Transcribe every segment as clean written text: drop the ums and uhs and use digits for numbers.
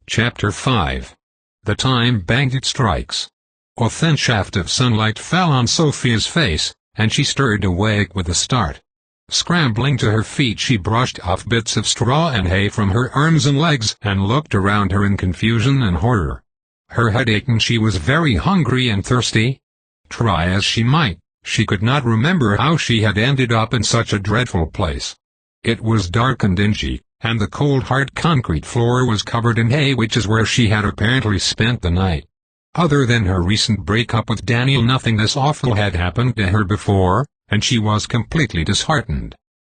Chapter 5. The Time Bandit Strikes. A thin shaft of sunlight fell on Sophia's face, and she stirred awake with a start. Scrambling to her feet, she brushed off bits of straw and hay from her arms and legs and looked around her in confusion and horror. Her head ached and she was very hungry and thirsty. Try as she might, she could not remember how she had ended up in such a dreadful place. It was dark and dingy, and the cold hard concrete floor was covered in hay, which is where she had apparently spent the night. Other than her recent breakup with Daniel, nothing this awful had happened to her before, and she was completely disheartened.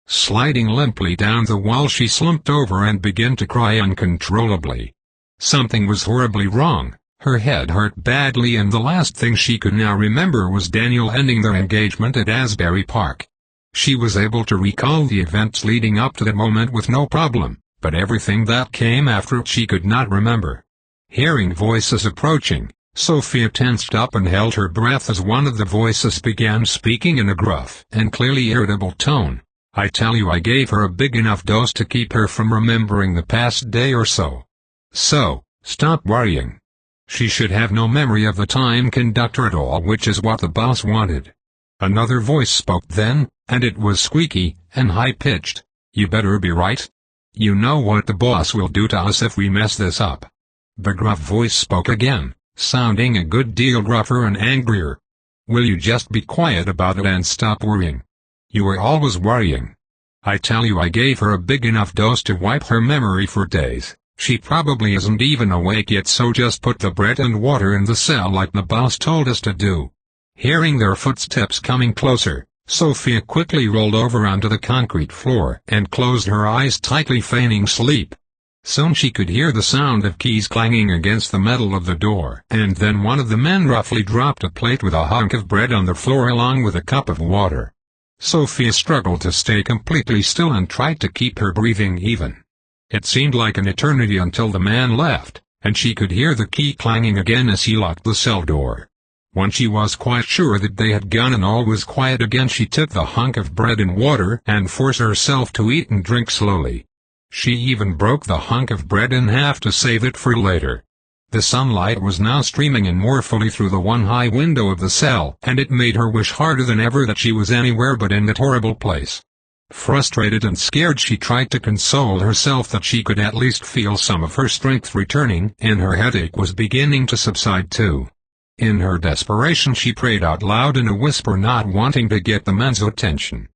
Sliding limply down the wall, she slumped over and began to cry uncontrollably. Something was horribly wrong. Her head hurt badly, and the last thing she could now remember was Daniel ending their engagement at Asbury Park. She was able to recall the events leading up to that moment with no problem, but everything that came after it she could not remember. Hearing voices approaching, Sophia tensed up and held her breath as one of the voices began speaking in a gruff and clearly irritable tone. "I tell you, I gave her a big enough dose to keep her from remembering the past day or so. So, stop worrying. She should have no memory of the time conductor at all, which is what the boss wanted." Another voice spoke then, and it was squeaky and high-pitched. "You better be right. You know what the boss will do to us if we mess this up." The gruff voice spoke again, sounding a good deal gruffer and angrier. "Will you just be quiet about it and stop worrying? You are always worrying. I tell you, I gave her a big enough dose to wipe her memory for days. She probably isn't even awake yet, so just put the bread and water in the cell like the boss told us to do." Hearing their footsteps coming closer, Sophia quickly rolled over onto the concrete floor and closed her eyes tightly, feigning sleep. Soon she could hear the sound of keys clanging against the metal of the door, and then one of the men roughly dropped a plate with a hunk of bread on the floor along with a cup of water. Sophia struggled to stay completely still and tried to keep her breathing even. It seemed like an eternity until the man left, and she could hear the key clanging again as he locked the cell door. When she was quite sure that they had gone and all was quiet again, she took the hunk of bread and water and forced herself to eat and drink slowly. She even broke the hunk of bread in half to save it for later. The sunlight was now streaming in more fully through the one high window of the cell, and it made her wish harder than ever that she was anywhere but in that horrible place. Frustrated and scared, she tried to console herself that she could at least feel some of her strength returning, and her headache was beginning to subside too. In her desperation, she prayed out loud in a whisper, not wanting to get the man's attention.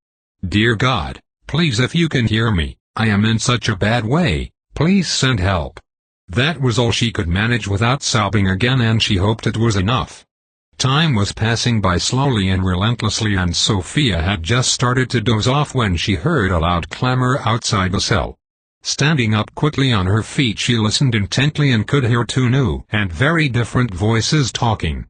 "Dear God, please, if you can hear me, I am in such a bad way, please send help." That was all she could manage without sobbing again, and she hoped it was enough. Time was passing by slowly and relentlessly, and Sophia had just started to doze off when she heard a loud clamor outside the cell. Standing up quickly on her feet, she listened intently and could hear two new and very different voices talking.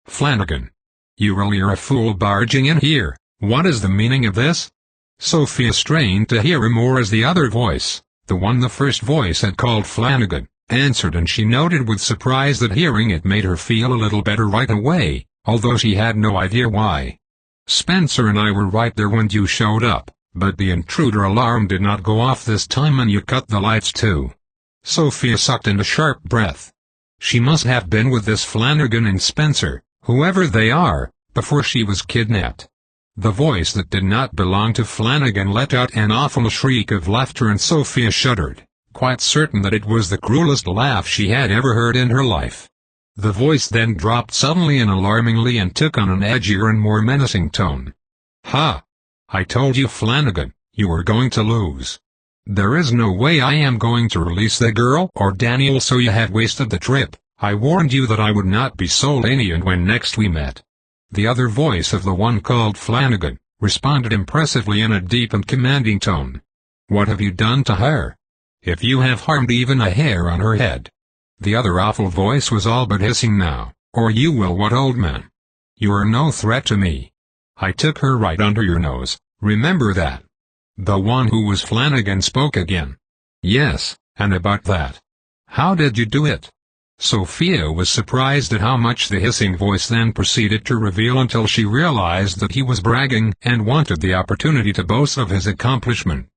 "Flanagan, you really are a fool barging in here. What is the meaning of this?" Sophia strained to hear more as the other voice, the one the first voice had called Flanagan, answered, and she noted with surprise that hearing it made her feel a little better right away, although she had no idea why. "Spencer and I were right there when you showed up, but the intruder alarm did not go off this time, and you cut the lights too." Sophia sucked in a sharp breath. She must have been with this Flanagan and Spencer, whoever they are, before she was kidnapped. The voice that did not belong to Flanagan let out an awful shriek of laughter, and Sophia shuddered, quite certain that it was the cruelest laugh she had ever heard in her life. The voice then dropped suddenly and alarmingly and took on an edgier and more menacing tone. "Ha! I told you, Flanagan, you were going to lose. There is no way I am going to release the girl or Daniel, so you had wasted the trip. I warned you that I would not be so lenient when next we met." The other voice of the one called Flanagan responded impressively in a deep and commanding tone. "What have you done to her? If you have harmed even a hair on her head." The other awful voice was all but hissing now. "Or you will what, old man? You are no threat to me. I took her right under your nose, remember that." The one who was Flanagan spoke again. "Yes, and about that. How did you do it?" Sophia was surprised at how much the hissing voice then proceeded to reveal, until she realized that he was bragging and wanted the opportunity to boast of his accomplishment.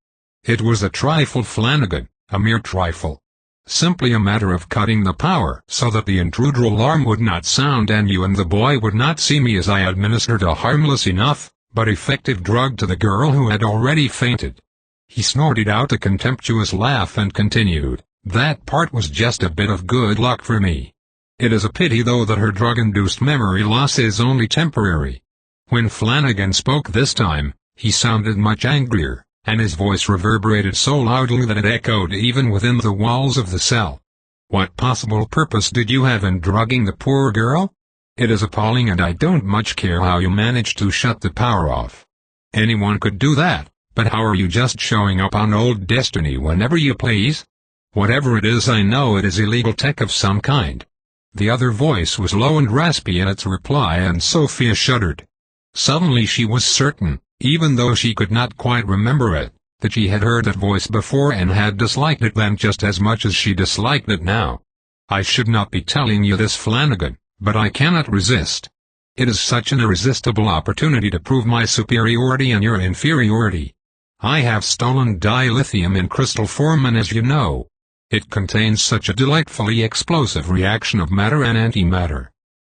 It was a trifle, Flanagan, a mere trifle. Simply a matter of cutting the power so that the intruder alarm would not sound and you and the boy would not see me as I administered a harmless enough, but effective drug to the girl who had already fainted. He snorted out a contemptuous laugh and continued, "That part was just a bit of good luck for me. It is a pity though that her drug-induced memory loss is only temporary." When Flanagan spoke this time, he sounded much angrier, and his voice reverberated so loudly that it echoed even within the walls of the cell. "What possible purpose did you have in drugging the poor girl? It is appalling and I don't much care how you managed to shut the power off. Anyone could do that, but how are you just showing up on Old Destiny whenever you please? Whatever it is, I know it is illegal tech of some kind." The other voice was low and raspy in its reply and Sophia shuddered. Suddenly she was certain, even though she could not quite remember it, that she had heard that voice before and had disliked it then just as much as she disliked it now. "I should not be telling you this, Flanagan, but I cannot resist. It is such an irresistible opportunity to prove my superiority and your inferiority. I have stolen dilithium in crystal form, and as you know, it contains such a delightfully explosive reaction of matter and antimatter."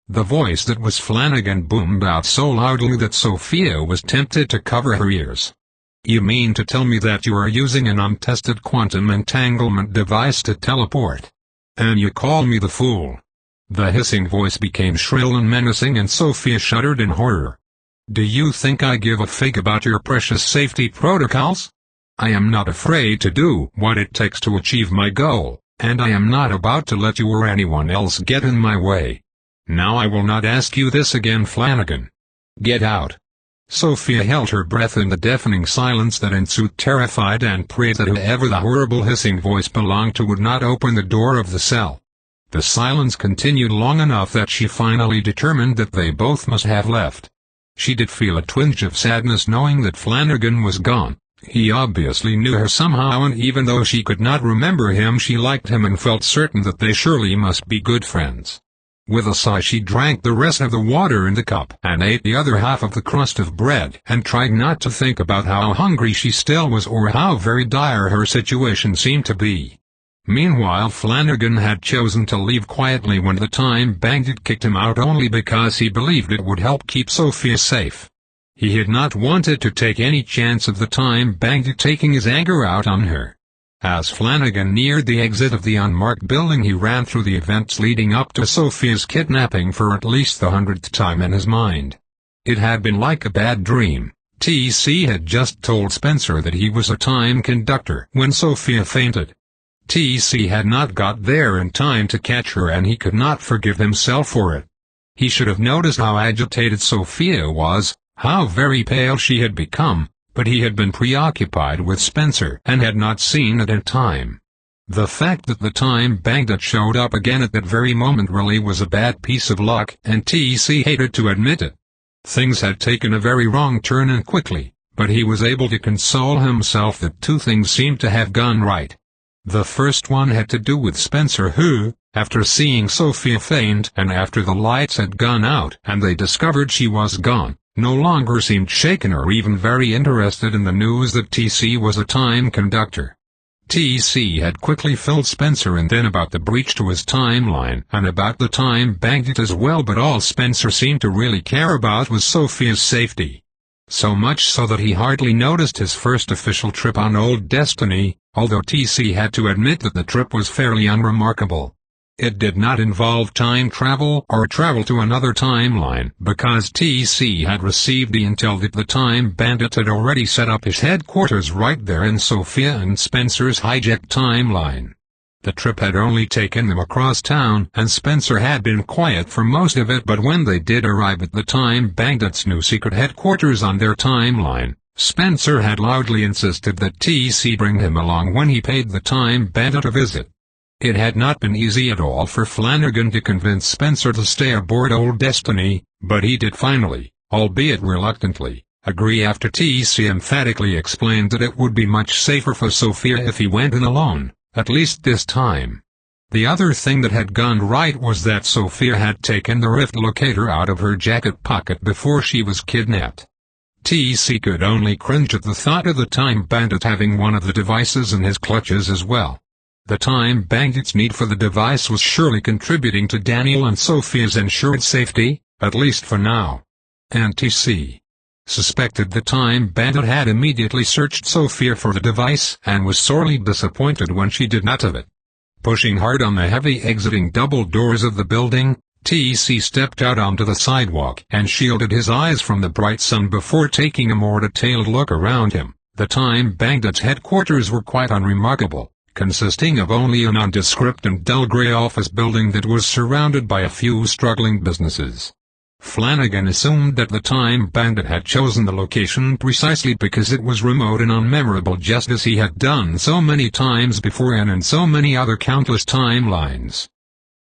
The voice that was Flanagan boomed out so loudly that Sophia was tempted to cover her ears. "You mean to tell me that you are using an untested quantum entanglement device to teleport? And you call me the fool?" The hissing voice became shrill and menacing and Sophia shuddered in horror. "Do you think I give a fig about your precious safety protocols? I am not afraid to do what it takes to achieve my goal, and I am not about to let you or anyone else get in my way. Now I will not ask you this again, Flanagan. Get out." Sophia held her breath in the deafening silence that ensued, terrified, and prayed that whoever the horrible hissing voice belonged to would not open the door of the cell. The silence continued long enough that she finally determined that they both must have left. She did feel a twinge of sadness knowing that Flanagan was gone. He obviously knew her somehow, and even though she could not remember him, she liked him and felt certain that they surely must be good friends. With a sigh she drank the rest of the water in the cup and ate the other half of the crust of bread and tried not to think about how hungry she still was or how very dire her situation seemed to be. Meanwhile Flanagan had chosen to leave quietly when the Time Bandit kicked him out only because he believed it would help keep Sophia safe. He had not wanted to take any chance of the Time Bandit taking his anger out on her. As Flanagan neared the exit of the unmarked building, he ran through the events leading up to Sophia's kidnapping for at least the 100th time in his mind. It had been like a bad dream. TC had just told Spencer that he was a time conductor when Sophia fainted. TC had not got there in time to catch her and he could not forgive himself for it. He should have noticed how agitated Sophia was, how very pale she had become, but he had been preoccupied with Spencer and had not seen it in time. The fact that the Time Bandit showed up again at that very moment really was a bad piece of luck, and TC hated to admit it. Things had taken a very wrong turn and quickly, but he was able to console himself that two things seemed to have gone right. The first one had to do with Spencer, who, after seeing Sophia faint and after the lights had gone out and they discovered she was gone, no longer seemed shaken or even very interested in the news that TC was a time conductor. TC had quickly filled Spencer in then about the breach to his timeline and about the Time Bandit as well, but all Spencer seemed to really care about was Sophia's safety. So much so that he hardly noticed his first official trip on Old Destiny, although TC had to admit that the trip was fairly unremarkable. It did not involve time travel or travel to another timeline because TC had received the intel that the Time Bandit had already set up his headquarters right there in Sophia and Spencer's hijacked timeline. The trip had only taken them across town and Spencer had been quiet for most of it, but when they did arrive at the Time Bandit's new secret headquarters on their timeline, Spencer had loudly insisted that TC bring him along when he paid the Time Bandit a visit. It had not been easy at all for Flanagan to convince Spencer to stay aboard Old Destiny, but he did finally, albeit reluctantly, agree after TC emphatically explained that it would be much safer for Sophia if he went in alone, at least this time. The other thing that had gone right was that Sophia had taken the rift locator out of her jacket pocket before she was kidnapped. TC could only cringe at the thought of the Time Bandit having one of the devices in his clutches as well. The Time Bandit's need for the device was surely contributing to Daniel and Sophia's ensured safety, at least for now. NTC suspected the Time Bandit had immediately searched Sophia for the device and was sorely disappointed when she did not have it. Pushing hard on the heavy exiting double doors of the building, TC stepped out onto the sidewalk and shielded his eyes from the bright sun before taking a more detailed look around him. The Time Bandit's headquarters were quite unremarkable, consisting of only a nondescript and dull gray office building that was surrounded by a few struggling businesses. Flanagan assumed that the Time Bandit had chosen the location precisely because it was remote and unmemorable, just as he had done so many times before and in so many other countless timelines.